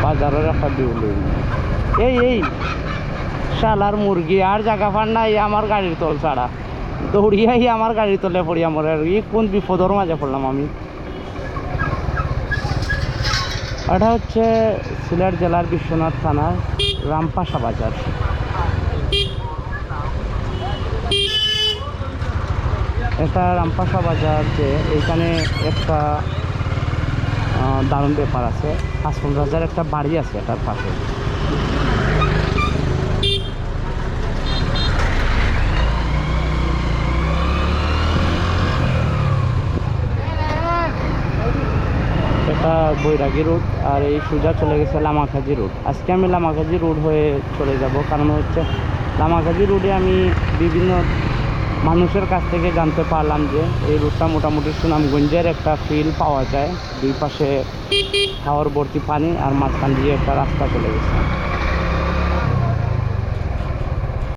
বাজারের একটা বিউলিং। এই শালার মুরগি আর জায়গা ফার নাই আমার গাড়ির তল ছাড়া, দৌড়িয়াই আমার গাড়ির তলে পড়িয়া মরে। আর কোন বিপদর মাঝে পড়লাম আমি। এটা হচ্ছে সিলেট জেলার বিশ্বনাথ থানার রামপাশা বাজার। এটা রামপাশা বাজার, যে এইখানে একটা দারুণ ব্যাপার আছে। হাসপুর বাজার একটা বাড়ি আছে এটার পাশে। এটা বৈরাগী রোড, আর এই সোজা চলে গেছে লামাকাজি রোড। আজকে আমি লামাকাজি রোড হয়ে চলে যাব, কারণ হচ্ছে লামাকাজি রোডে আমি বিভিন্ন মানুষের কাছ থেকে জানতে পারলাম যে এই রোডটা মোটামুটি সুনামগঞ্জের একটা ফিল পাওয়া যায়। দুই পাশে হাওর ভর্তি পানি, আর মাঝখান দিয়ে একটা রাস্তা চলে গেছে।